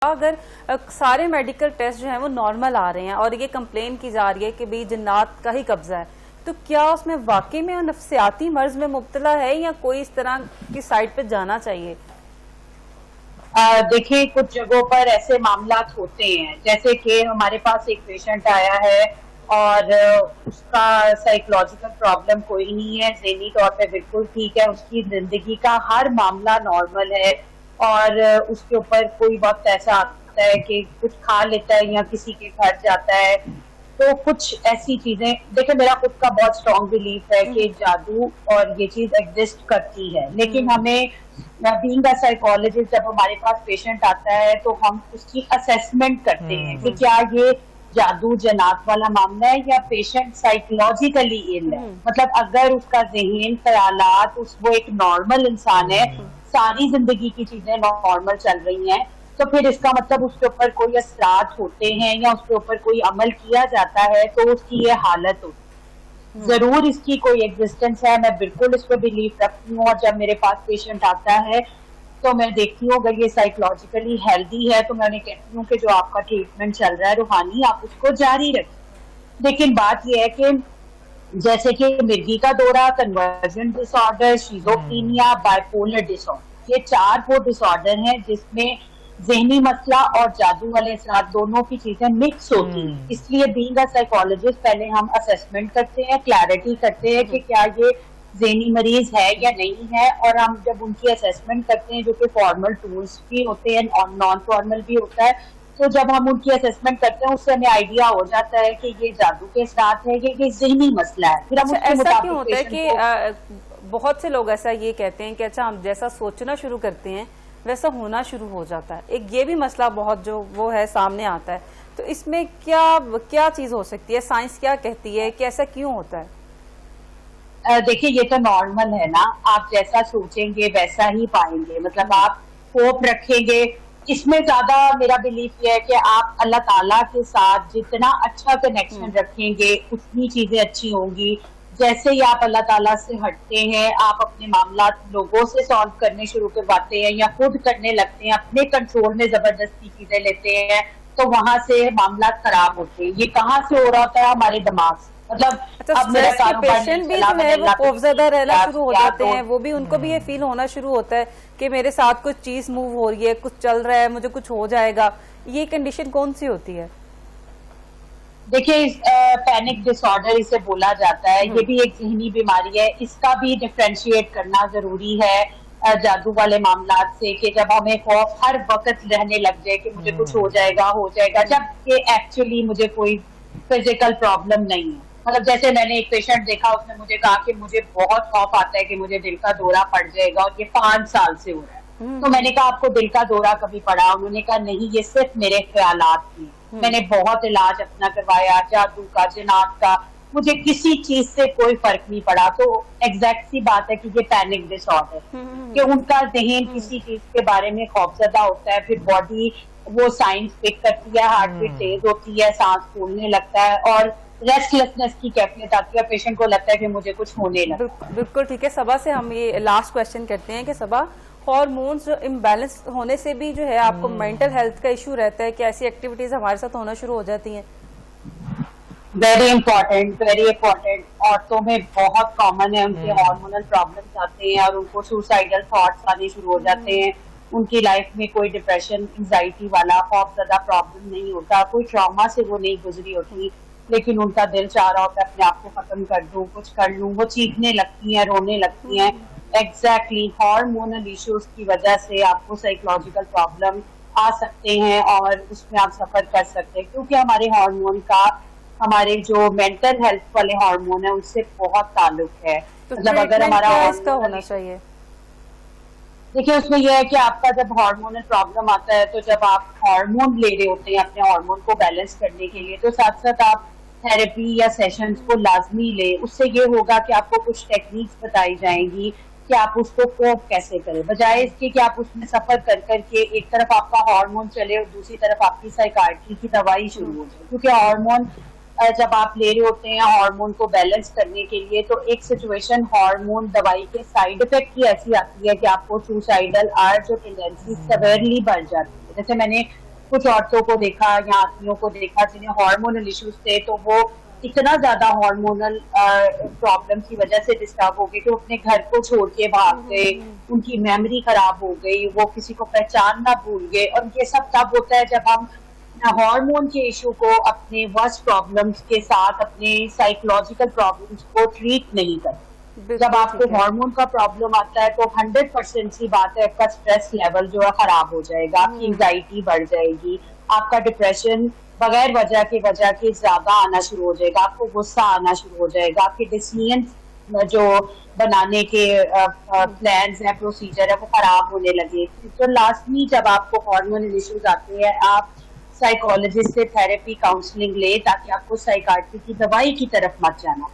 अगर सारे medical test जो हैं वो नॉर्मल आ रहे हैं और ये कंप्लेन की जा रही है कि भाई जिन्नात का ही कब्जा है, तो क्या उसमें वाकई में नफ्सियाती मर्ज में मुब्तला है या कोई इस तरह की साइड पे जाना चाहिए? देखिए, कुछ जगहों पर ऐसे मामला होते हैं, जैसे कि हमारे पास एक पेशेंट आया है और उसका साइकोलॉजिकल प्रॉब्लम कोई नहीं है, ज़हनी तौर पे बिल्कुल ठीक है, उसकी जिंदगी का हर मामला नॉर्मल है और उसके ऊपर कोई वक्त ऐसा आता है कि कुछ खा लेता है या किसी के घर जाता है। तो कुछ ऐसी चीजें, देखिए मेरा खुद का बहुत स्ट्रॉन्ग बिलीफ है कि जादू और ये चीज एग्जिस्ट करती है, लेकिन हमें बीइंग अ साइकोलॉजिस्ट जब हमारे पास पेशेंट आता है तो हम उसकी असेसमेंट करते हैं कि क्या ये जादू जन्नात वाला मामला है या पेशेंट साइकोलॉजिकली इल है। मतलब अगर उसका ज़हन, ख्यालात, वो एक नॉर्मल इंसान है, सारी जिंदगी की चीजें नॉर्मल चल रही हैं, तो फिर इसका मतलब उसके ऊपर कोई असरात होते हैं या उसके ऊपर कोई अमल किया जाता है तो उसकी ये हालत होती है। जरूर इसकी कोई एग्जिस्टेंस है, मैं बिल्कुल इस पर बिलीव रखती हूँ और जब मेरे पास पेशेंट आता है तो मैं देखती हूँ अगर ये साइकोलॉजिकली हेल्दी है तो मैं उन्हें कहती हूँ कि जो आपका ट्रीटमेंट चल रहा है रूहानी, आप उसको जारी रखें। लेकिन बात यह है कि जैसे कि मिर्गी का दौरा, conversion disorder, schizophrenia, bipolar disorder, ये 4 वो डिसऑर्डर हैं जिसमें ज़हनी मसला और जादू वाले असरात दोनों की चीजें मिक्स होती हैं। इसलिए बीइंग अ साइकोलॉजिस्ट पहले हम असेसमेंट करते हैं, क्लैरिटी करते हैं कि क्या ये ज़हनी मरीज है या नहीं है, और हम जब उनकी असेसमेंट करते हैं जो कि फॉर्मल टूल्स भी होते हैं और नॉन फॉर्मल भी होता है, तो जब हम उनकी असेसमेंट करते हैं उससे हमें आइडिया हो जाता है कि ये जादू के साथ है कि ये ज़हनी मसला है। फिर हम ऐसा क्यों होता है कि बहुत से लोग ऐसा ये कहते हैं कि अच्छा हम जैसा सोचना शुरू करते हैं वैसा होना शुरू हो जाता है। एक ये भी मसला बहुत जो वो है सामने आता है, तो इसमें क्या चीज हो सकती है? साइंस क्या कहती है कि ऐसा क्यों होता है? देखिए, ये तो नॉर्मल है ना, आप जैसा सोचेंगे वैसा ही पाएंगे। मतलब आप होप रखेंगे, इसमें ज्यादा मेरा बिलीफ ये है कि आप अल्लाह ताला के साथ जितना अच्छा कनेक्शन रखेंगे उतनी चीजें अच्छी होंगी। जैसे ही आप अल्लाह ताला से हटते हैं, आप अपने मामला लोगों से सॉल्व करने शुरू करवाते हैं या खुद करने लगते हैं, अपने कंट्रोल में जबरदस्ती चीजें लेते हैं, तो वहां से मामला खराब होते हैं। ये कहाँ से हो रहा होता है? हमारे दिमाग से। मतलब अब मेरा पेशेंट भी जो है वो खौफजदा रहना शुरू हो जाते हैं, वो भी उनको भी ये फील होना शुरू होता है कि मेरे साथ कुछ चीज मूव हो रही है, कुछ चल रहा है, मुझे कुछ हो जाएगा। ये कंडीशन कौन सी होती है? देखिए, पैनिक डिसऑर्डर इसे बोला जाता है, ये भी एक ज़हनी बीमारी है। इसका भी डिफरेंशिएट करना जरूरी है जादू वाले मामला से, कि जब हमें खौफ हर वक्त रहने लग जाए कि मुझे कुछ हो जाएगा, जब ये एक्चुअली मुझे कोई फिजिकल प्रॉब्लम नहीं है। मतलब जैसे मैंने एक पेशेंट देखा, उसने मुझे कहा कि मुझे बहुत खौफ आता है कि मुझे दिल का दौरा पड़ जाएगा और ये 5 साल से हो रहा है। तो मैंने कहा आपको दिल का दौरा कभी पड़ा? उन्होंने कहा नहीं, ये सिर्फ मेरे ख्यालात थे। मैंने बहुत इलाज अपना करवाया, जादू का, जिन्नात का, मुझे किसी चीज से कोई फर्क नहीं पड़ा। तो एग्जैक्ट सी बात है कि ये पैनिक डिसऑर्डर, कि उनका जहन किसी चीज के बारे में खौफजदा होता है, फिर बॉडी वो साइंस पिक करती है, हार्ट बीट तेज होती है, सांस फूलने लगता है और रेस्टलेसनेस की कैफियत आती है, पेशेंट को लगता है कि मुझे कुछ होने लगा। बिल्कुल ठीक है। सबा से हम ये लास्ट क्वेश्चन करते हैं कि सबा, हार्मोन्स इम्बैलेंस होने से भी जो है आपको मेंटल हेल्थ का इशू रहता है कि ऐसी एक्टिविटीज हमारे साथ होना शुरू हो जाती हैं? Very important, very important. औरतों में बहुत कॉमन है, उनके हार्मोनल प्रॉब्लम्स आते हैं और उनको सुसाइडल थॉट्स आने शुरू हो जाते हैं। उनकी लाइफ में कोई डिप्रेशन, एंजाइटी वाला खौफजदा प्रॉब्लम नहीं होता, कोई ट्रॉमा से वो नहीं गुजरी होती, लेकिन उनका दिल चाह रहा होता है अपने आप को खत्म कर दूं, कुछ कर लूं। वो चीखने लगती हैं, रोने लगती हैं। एग्जैक्टली हार्मोनल इश्यूज की वजह से आपको साइकोलॉजिकल प्रॉब्लम आ सकते हैं और उसमें आप सफर कर सकते हैं, क्योंकि हमारे हार्मोन का हमारे जो मेंटल हेल्थ वाले हार्मोन है उससे बहुत ताल्लुक है। तो मतलब अगर हमारा इसका होना चाहिए, देखिए उसमें यह है कि आपका जब हार्मोनल प्रॉब्लम आता है, तो जब आप हार्मोन ले रहे होते हैं अपने हार्मोन को बैलेंस करने के लिए, तो साथ साथ आप थेरेपी या सेशंस को लाजमी ले। उससे ये होगा कि आपको कुछ टेक्निक्स बताई जाएंगी कि आप उसको कोप कैसे करें, बजाय इसके कि आप उसमें सफर कर करके एक तरफ आपका हार्मोन चले और दूसरी तरफ आपकी साइकाट्री की दवाई शुरू हो जाए। क्योंकि हार्मोन जब आप ले रहे होते हैं हार्मोन को बैलेंस करने के लिए, तो एक सिचुएशन हार्मोन दवाई के साइड इफेक्ट की ऐसी आती है कि आपको सुसाइडल अर्ज और टेंडेंसी सेवेरली बढ़ जाती है। जैसे मैंने कुछ औरतों को देखा या आदमियों को देखा जिन्हें हार्मोनल इश्यूज थे, तो वो इतना ज्यादा हार्मोनल प्रॉब्लम की वजह से डिस्टर्ब हो गए कि वो अपने घर को छोड़ के भाग गए, उनकी मेमोरी खराब हो गई, वो किसी को पहचानना भूल गए। और ये सब तब होता है जब हम हार्मोन के इशू को अपने वर्स्ट प्रॉब्लम्स के साथ, अपने साइकोलॉजिकल प्रॉब्लम्स को ट्रीट नहीं करते। जब आपको हार्मोन का प्रॉब्लम आता है तो 100% सी बात है, आपका स्ट्रेस लेवल जो है खराब हो जाएगा, आपकी एंजाइटी बढ़ जाएगी, आपका डिप्रेशन बगैर वजह के ज्यादा आना शुरू हो जाएगा, आपको गुस्सा आना शुरू हो जाएगा, आपके डिसीजन जो बनाने के प्लान्स है, प्रोसीजर है, वो खराब होने लगे। तो लास्टली जब आपको हार्मोनल इश्यूज आते हैं, आप साइकोलॉजिस्ट से थेरेपी काउंसलिंग ले ताकि आपको साइकाट्री की दवाई की तरफ मत जाना।